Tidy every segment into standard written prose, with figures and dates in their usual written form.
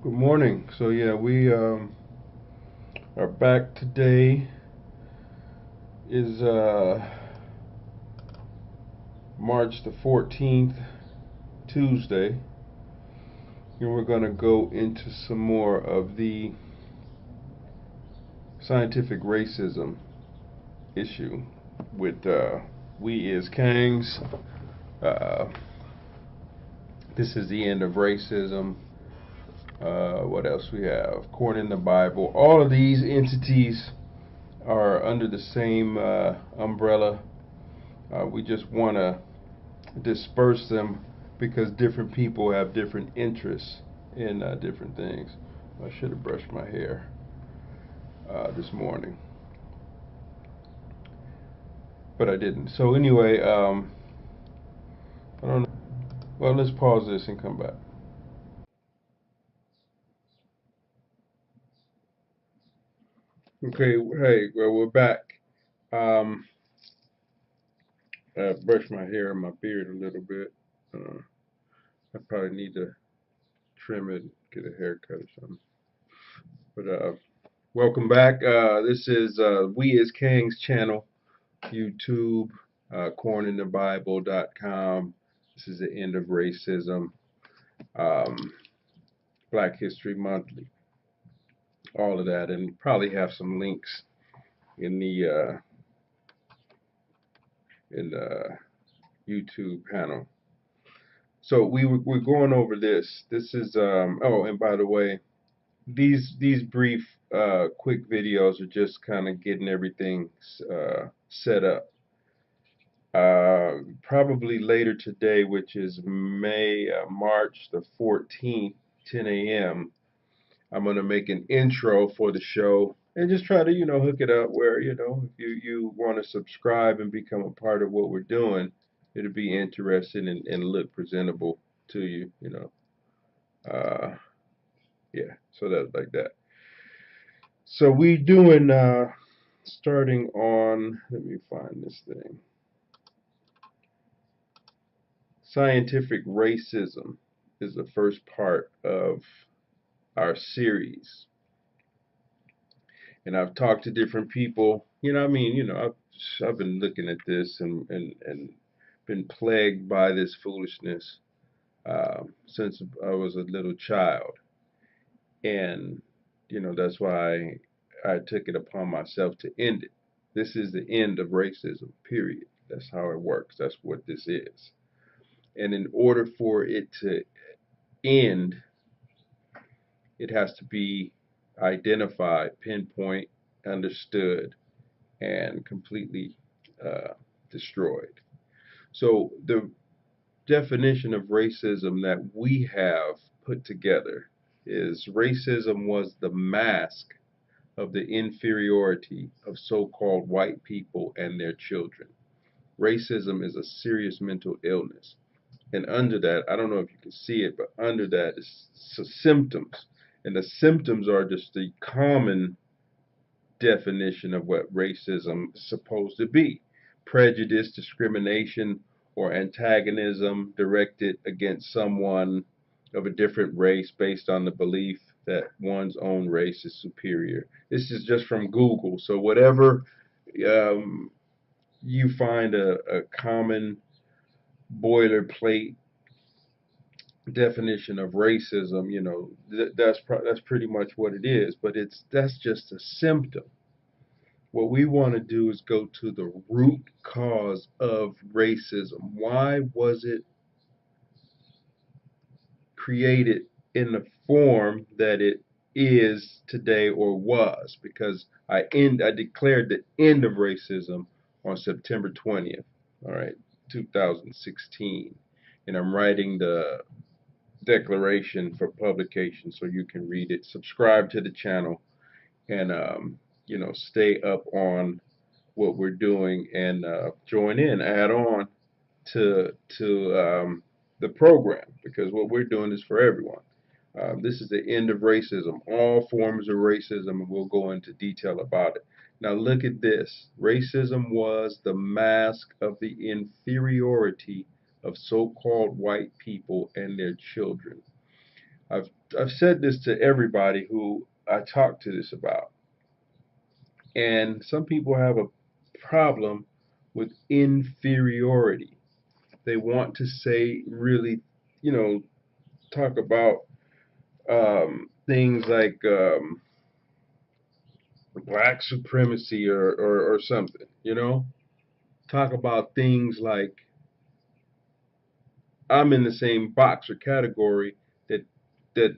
Good morning. So yeah, we are back today. Is March the 14th, Tuesday, and we're going to go into some more of the scientific racism issue with we is Kangz. Uh, this is the end of racism. What else we have? Corn in the Bible. All of these entities are under the same umbrella. We just want to disperse them because different people have different interests in different things. I should have brushed my hair this morning, but I didn't. So anyway, I don't know. Well, let's pause this and come back. Okay, hey, well, we're back. Um, I brushed my hair and my beard a little bit. Uh, I probably need to trim it, get a haircut or something. But welcome back. This is We is Kang's channel. YouTube, corninthebible.com. This is the end of racism. Um, Black History Monthly, all of that, and probably have some links in the YouTube panel. So we're going over this. This is oh, and by the way, these brief quick videos are just kind of getting everything set up. Probably later today, which is March the 14th, 10 a.m. I'm gonna make an intro for the show and just try to, hook it up where, if you want to subscribe and become a part of what we're doing, it'll be interesting and look presentable to you, Uh, yeah, so that's like that. So we doing starting on, let me find this thing. Scientific racism is the first part of our series. And I've talked to different people. I've been looking at this and been plagued by this foolishness since I was a little child. And, that's why I took it upon myself to end it. This is the end of racism, period. That's how it works. That's what this is. And in order for it to end, it has to be identified, pinpoint, understood, and completely destroyed. So the definition of racism that we have put together is racism was the mask of the inferiority of so-called white people and their children. Racism is a serious mental illness. And under that, I don't know if you can see it, but under that is symptoms. And the symptoms are just the common definition of what racism is supposed to be: prejudice, discrimination, or antagonism directed against someone of a different race based on the belief that one's own race is superior. This is just from Google. So, whatever um, you find a common boilerplate definition of racism, that's pretty much what it is. But that's just a symptom. What we want to do is go to the root cause of racism. Why was it created in the form that it is today or was? Because I declared the end of racism on September 20th, all right, 2016. And I'm writing the declaration for publication so you can read it. Subscribe to the channel and stay up on what we're doing and join in, add on to the program, because what we're doing is for everyone. This is the end of racism, all forms of racism, and we'll go into detail about it. Now look at this. Racism was the mask of the inferiority of so-called white people and their children. I've I've said this to everybody who I talk to this about, and some people have a problem with inferiority. They want to say really, you know, talk about things like black supremacy or something, talk about things like I'm in the same box or category that that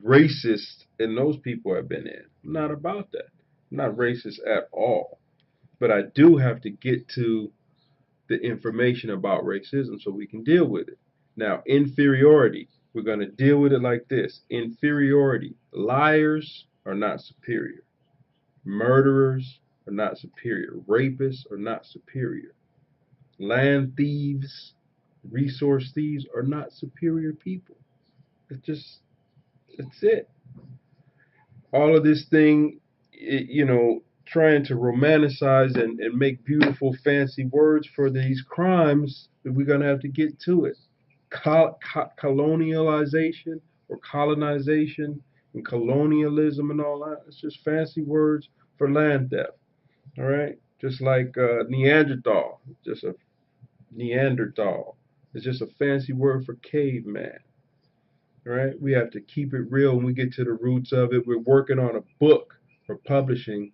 racists and those people have been in. I'm not about that. I'm not racist at all. But I do have to get to the information about racism so we can deal with it. Now, inferiority, we're going to deal with it like this. Inferiority, liars are not superior. Murderers are not superior. Rapists are not superior. Land thieves, resource thieves are not superior people. It's it. All of this thing, trying to romanticize and make beautiful, fancy words for these crimes, we're going to have to get to it. Colonialization or colonization and colonialism and all that, it's just fancy words for land theft. All right? Just like Neanderthal, just a Neanderthal. It's just a fancy word for caveman. Right? We have to keep it real when we get to the roots of it. We're working on a book for publishing,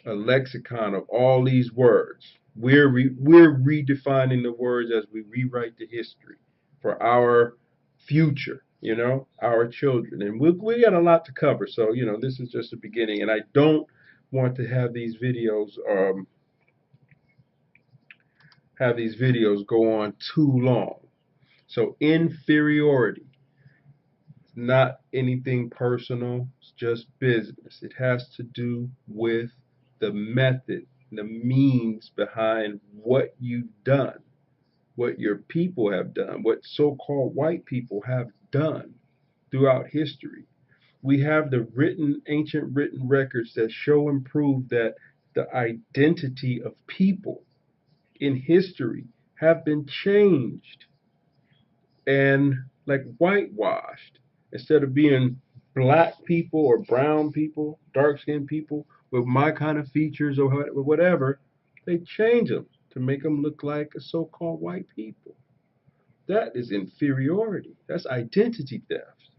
a lexicon of all these words. We're redefining the words as we rewrite the history for our future, our children. And we got a lot to cover. So, this is just the beginning. And I don't want to have these videos go on too long. So inferiority, not anything personal, it's just business. It has to do with the method, the means behind what you've done, what your people have done, what so called white people have done throughout history. We have the ancient written records that show and prove that the identity of people in history have been changed and like whitewashed. Instead of being black people or brown people, dark skinned people with my kind of features or whatever, they change them to make them look like a so called white people. That is inferiority. That's identity theft.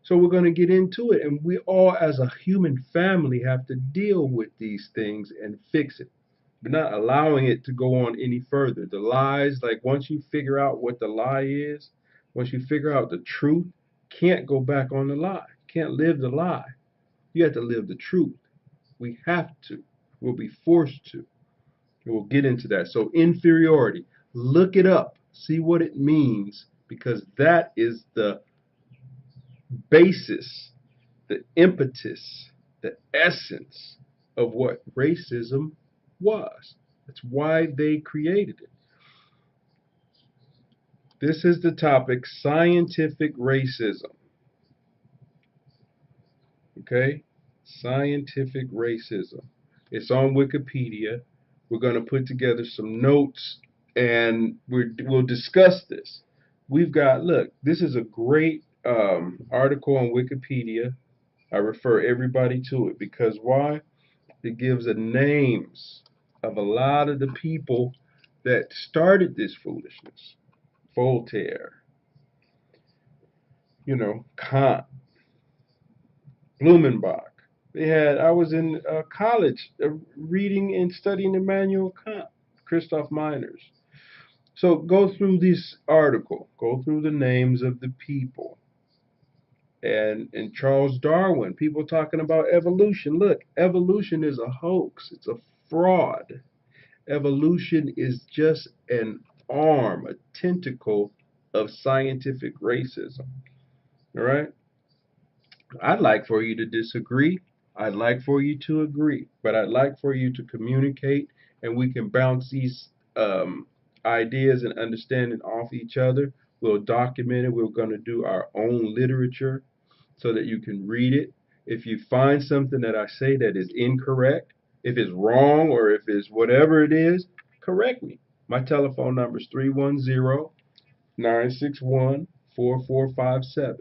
So we're going to get into it, and we all, as a human family, have to deal with these things and fix it. We're not allowing it to go on any further. The lies, like once you figure out what the lie is, once you figure out the truth, can't go back on the lie. Can't live the lie. You have to live the truth. We have to. We'll be forced to. And we'll get into that. So inferiority, look it up. See what it means, because that is the basis, the impetus, the essence of what racism was. That's why they created it. This is the topic, scientific racism. Okay? Scientific racism. It's on Wikipedia. We're going to put together some notes and we'll discuss this. Look, this is a great article on Wikipedia. I refer everybody to it because why? It gives the names of a lot of the people that started this foolishness. Voltaire, Kant, Blumenbach. I was in college reading and studying Immanuel Kant, Christoph Miners. So go through this article, go through the names of the people. And Charles Darwin, people talking about evolution. Look, evolution is a hoax, it's a fraud. Evolution is just an arm, a tentacle of scientific racism. All right? I'd like for you to disagree. I'd like for you to agree. But I'd like for you to communicate and we can bounce these ideas and understanding off each other. We'll document it. We're going to do our own literature so that you can read it. If you find something that I say that is incorrect, if it's wrong or if it's whatever it is, correct me. My telephone number is 310 961 4457.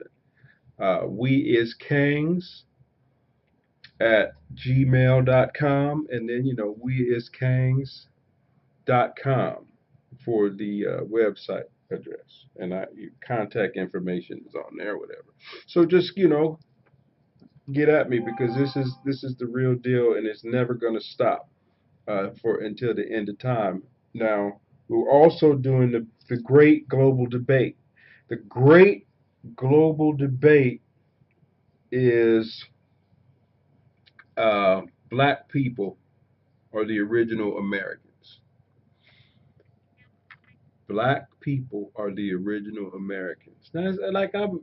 weiskangs at gmail.com, and then weiskangs.com for the website address, and your contact information is on there, whatever. So just get at me, because this is the real deal, and it's never going to stop for until the end of time. Now, we're also doing the great global debate. The great global debate is black people are the original Americans. Black people are the original Americans. Now, like I've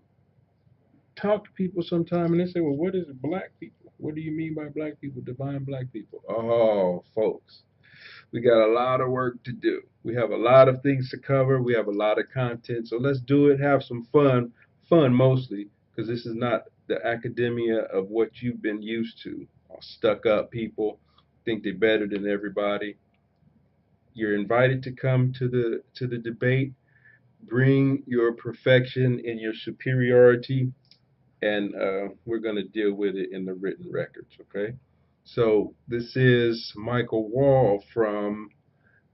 talked to people sometime, and they say, "Well, what is black people? What do you mean by black people? Define black people." Oh, folks, we got a lot of work to do. We have a lot of things to cover. We have a lot of content. So let's do it. Have some fun. Fun mostly, because this is not the academia of what you've been used to. All stuck up people think they're better than everybody. You're invited to come to the debate. Bring your perfection and your superiority, and we're going to deal with it in the written records. Okay. So this is Michael Wall from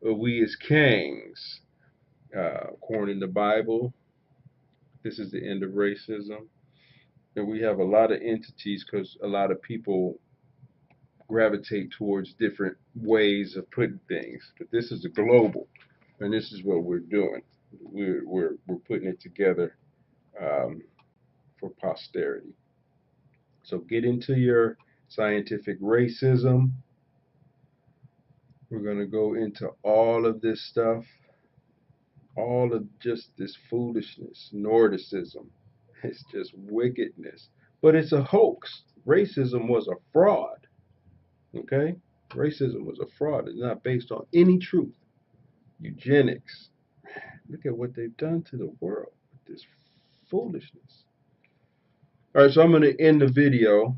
We as Kangz, according in the Bible. This is the end of racism. And we have a lot of entities because a lot of people gravitate towards different ways of putting things. But this is a global, and this is what we're doing. We're putting it together um, for posterity. So get into your scientific racism. We're going to go into all of this stuff, all of just this foolishness, Nordicism. It's just wickedness. But it's a hoax. Racism was a fraud. Okay? Racism was a fraud. It's not based on any truth. Eugenics. Look at what they've done to the world with this foolishness. All right, so I'm going to end the video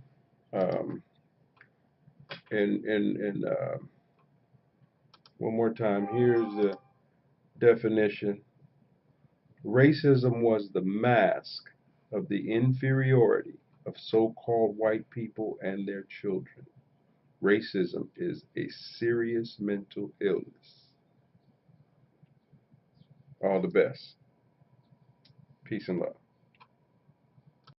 um, and one more time. Here's the definition. Racism was the mask of the inferiority of so-called white people and their children. Racism is a serious mental illness. All the best. Peace and love.